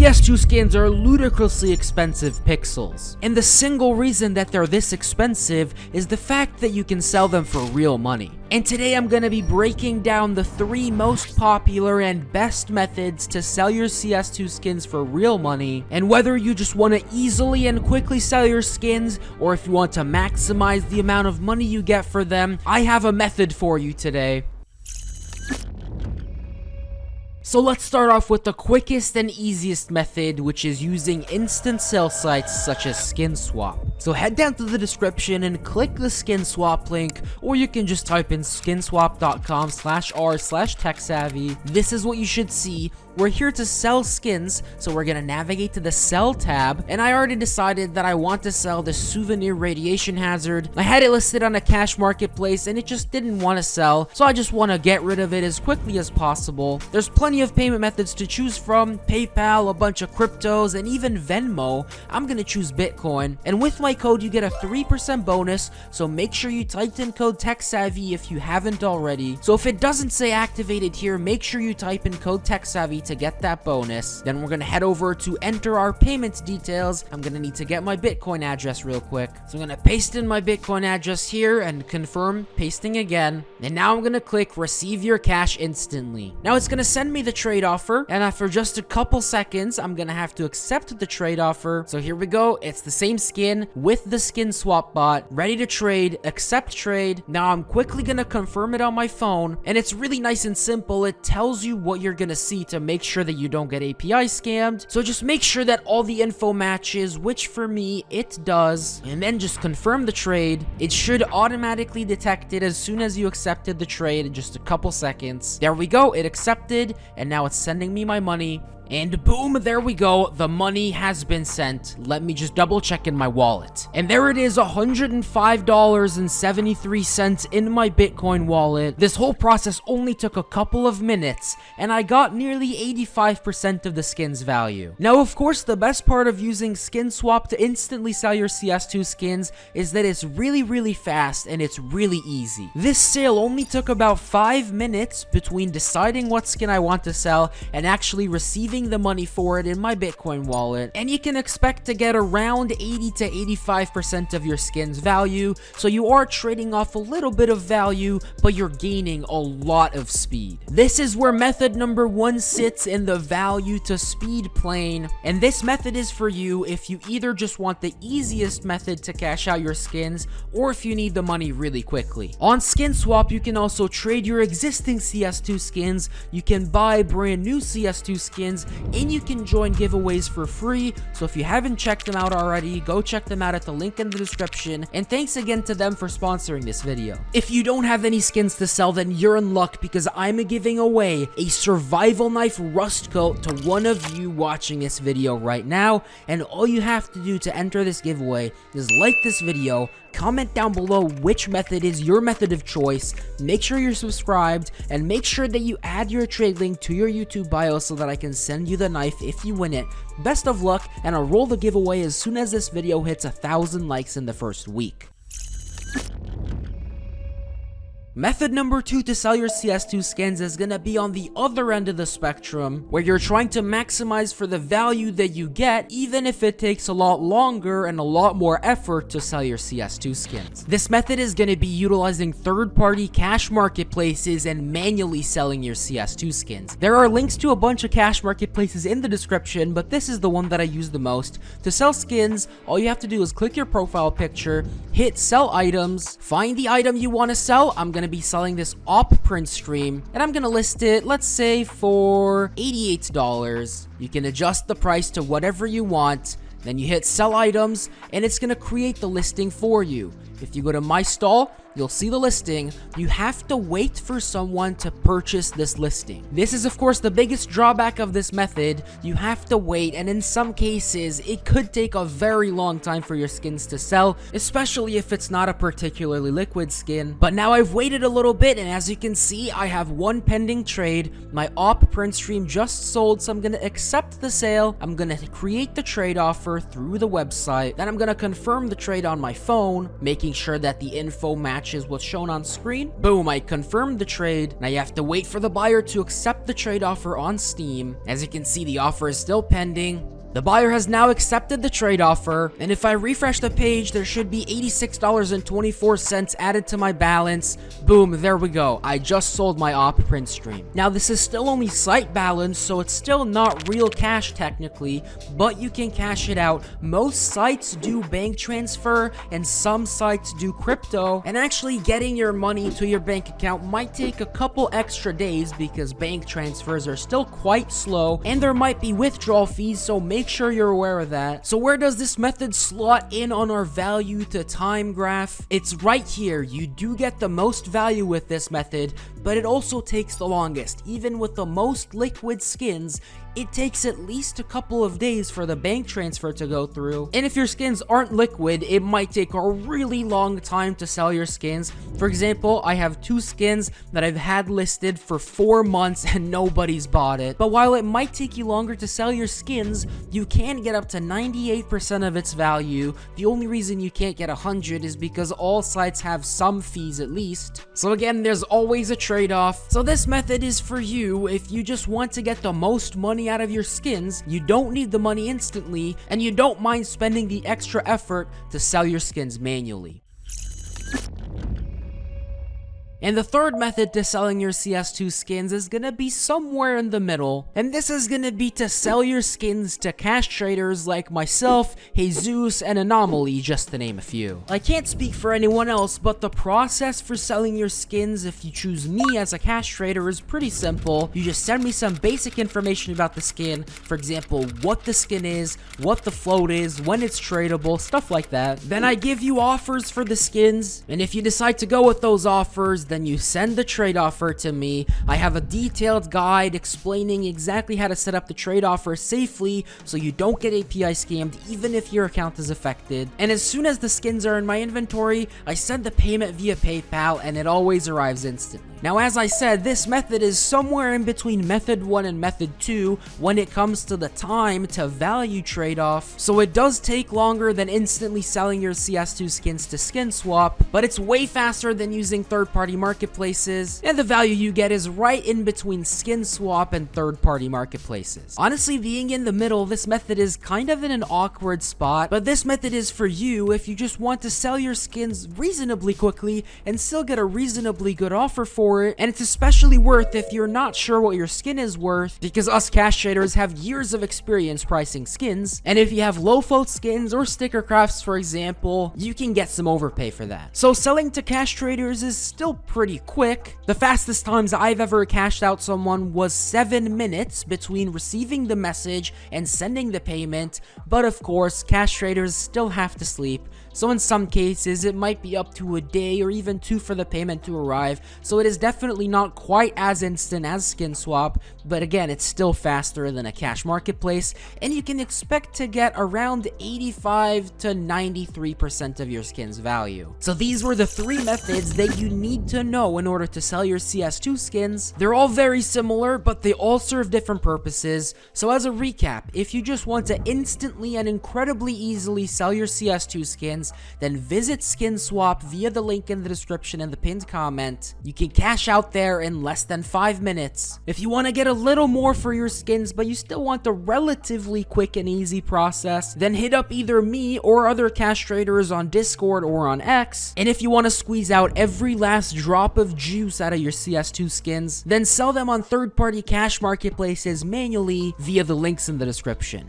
CS2 skins are ludicrously expensive pixels, and the single reason that they're this expensive is the fact that you can sell them for real money. And today I'm going to be breaking down the 3 most popular and best methods to sell your CS2 skins for real money, and whether you just want to easily and quickly sell your skins, or if you want to maximize the amount of money you get for them, I have a method for you today. So let's start off with the quickest and easiest method, which is using instant sale sites such as SkinSwap. So head down to the description and click the SkinSwap link, or you can just type in skinswap.com/r/techsavvy. This is what you should see. We're here to sell skins, so we're gonna navigate to the sell tab, and I already decided that I want to sell the souvenir radiation hazard. I had it listed on a cash marketplace and it just didn't want to sell, so I just want to get rid of it as quickly as possible. There's plenty of payment methods to choose from: PayPal, a bunch of cryptos, and even Venmo. I'm gonna choose Bitcoin, and with my code you get a 3% bonus, so make sure you typed in code TechSavvy if you haven't already. So if it doesn't say activated here, make sure you type in code TechSavvy to get that bonus. Then we're gonna head over to enter our payment details. I'm gonna need to get my Bitcoin address real quick, so I'm gonna paste in my Bitcoin address here and confirm, pasting again, and now I'm gonna click receive your cash instantly. Now it's gonna send me the trade offer, and after just a couple seconds I'm gonna have to accept the trade offer. So here we go, it's the same skin with the skin swap bot, ready to trade, accept trade. Now I'm quickly gonna confirm it on my phone, and it's really nice and simple. It tells you what you're gonna see to make sure that you don't get API scammed. So just make sure that all the info matches, which for me it does, and then just confirm the trade. It should automatically detect it as soon as you accepted the trade in just a couple seconds. There we go, it accepted, and now it's sending me my money. And boom, there we go, the money has been sent. Let me just double check in my wallet. And there it is, $105.73 in my Bitcoin wallet. This whole process only took a couple of minutes, and I got nearly 85% of the skin's value. Now, of course, the best part of using SkinSwap to instantly sell your CS2 skins is that it's really fast and it's really easy. This sale only took about 5 minutes between deciding what skin I want to sell and actually receiving the money for it in my Bitcoin wallet, and you can expect to get around 80 to 85% of your skin's value, so you are trading off a little bit of value, but you're gaining a lot of speed. This is where method number 1 sits in the value to speed plane, and this method is for you if you either just want the easiest method to cash out your skins, or if you need the money really quickly. On SkinSwap, you can also trade your existing CS2 skins, you can buy brand new CS2 skins, and you can join giveaways for free. So if you haven't checked them out already, go check them out at the link in the description, and thanks again to them for sponsoring this video. If you don't have any skins to sell, then you're in luck, because I'm giving away a survival knife rust coat to one of you watching this video right now, and all you have to do to enter this giveaway is like this video, comment down below which method is your method of choice, make sure you're subscribed, and make sure that you add your trade link to your YouTube bio so that I can send you the knife if you win it. Best of luck, and I'll roll the giveaway as soon as this video hits 1,000 likes in the first week. Method number 2 to sell your CS2 skins is gonna be on the other end of the spectrum, where you're trying to maximize for the value that you get, even if it takes a lot longer and a lot more effort to sell your CS2 skins. This method is gonna be utilizing third-party cash marketplaces and manually selling your CS2 skins. There are links to a bunch of cash marketplaces in the description, but this is the one that I use the most. To sell skins, all you have to do is click your profile picture, hit sell items, find the item you want to sell. I'm gonna be selling this op print stream, and I'm gonna list it, let's say, for $88. You can adjust the price to whatever you want, then you hit sell items, and it's gonna create the listing for you. If you go to my stall, you'll see the listing. You have to wait for someone to purchase this listing. This is of course the biggest drawback of this method. You have to wait, and in some cases it could take a very long time for your skins to sell, especially if it's not a particularly liquid skin. But now I've waited a little bit, and as you can see, I have one pending trade. My op print stream just sold, so I'm gonna accept the sale. I'm gonna create the trade offer through the website, then I'm gonna confirm the trade on my phone, making sure that the info matches matches what's shown on screen. Boom, I confirmed the trade. Now you have to wait for the buyer to accept the trade offer on Steam. As you can see, the offer is still pending. The buyer has now accepted the trade offer, and if I refresh the page, there should be $86.24 added to my balance. Boom, there we go. I just sold my op print stream. Now, this is still only site balance, so it's still not real cash technically, but you can cash it out. Most sites do bank transfer, and some sites do crypto, and actually getting your money to your bank account might take a couple extra days because bank transfers are still quite slow, and there might be withdrawal fees, so make sure you're aware of that. So where does this method slot in on our value to time graph? It's right here. You do get the most value with this method, but it also takes the longest. Even with the most liquid skins, it takes at least a couple of days for the bank transfer to go through. And if your skins aren't liquid, it might take a really long time to sell your skins. For example, I have 2 skins that I've had listed for 4 months and nobody's bought it. But while it might take you longer to sell your skins, you can get up to 98% of its value. The only reason you can't get 100 is because all sites have some fees at least. So again, there's always a trade-off. So this method is for you if you just want to get the most money out of your skins, you don't need the money instantly, and you don't mind spending the extra effort to sell your skins manually. And the third method to selling your CS2 skins is gonna be somewhere in the middle, and this is gonna be to sell your skins to cash traders like myself, Jesus, and Anomaly, just to name a few. I can't speak for anyone else, but the process for selling your skins if you choose me as a cash trader is pretty simple. You just send me some basic information about the skin, for example, what the skin is, what the float is, when it's tradable, stuff like that. Then I give you offers for the skins, and if you decide to go with those offers, then you send the trade offer to me. I have a detailed guide explaining exactly how to set up the trade offer safely so you don't get API scammed even if your account is affected. And as soon as the skins are in my inventory, I send the payment via PayPal and it always arrives instantly. Now, as I said, this method is somewhere in between method 1 and method 2 when it comes to the time to value trade-off, so it does take longer than instantly selling your CS2 skins to SkinSwap, but it's way faster than using third-party marketplaces, and the value you get is right in between SkinSwap and third-party marketplaces. Honestly, being in the middle, this method is kind of in an awkward spot, but this method is for you if you just want to sell your skins reasonably quickly and still get a reasonably good offer for it, and it's especially worth if you're not sure what your skin is worth, because us cash traders have years of experience pricing skins, and if you have low float skins or sticker crafts, for example, you can get some overpay for that. So selling to cash traders is still pretty quick. The fastest times I've ever cashed out someone was 7 minutes between receiving the message and sending the payment, but of course, cash traders still have to sleep, so in some cases, it might be up to a day or even 2 for the payment to arrive, so it is definitely not quite as instant as SkinSwap, but again, it's still faster than a cash marketplace, and you can expect to get around 85 to 93% of your skin's value. So these were the 3 methods that you need to know in order to sell your CS2 skins. They're all very similar, but they all serve different purposes. So as a recap, if you just want to instantly and incredibly easily sell your CS2 skins, then visit SkinSwap via the link in the description and the pinned comment. You can cash out there in less than 5 minutes. If you want to get a little more for your skins, but you still want a relatively quick and easy process, then hit up either me or other cash traders on Discord or on X. And if you want to squeeze out every last drop of juice out of your CS2 skins, then sell them on third-party cash marketplaces manually via the links in the description.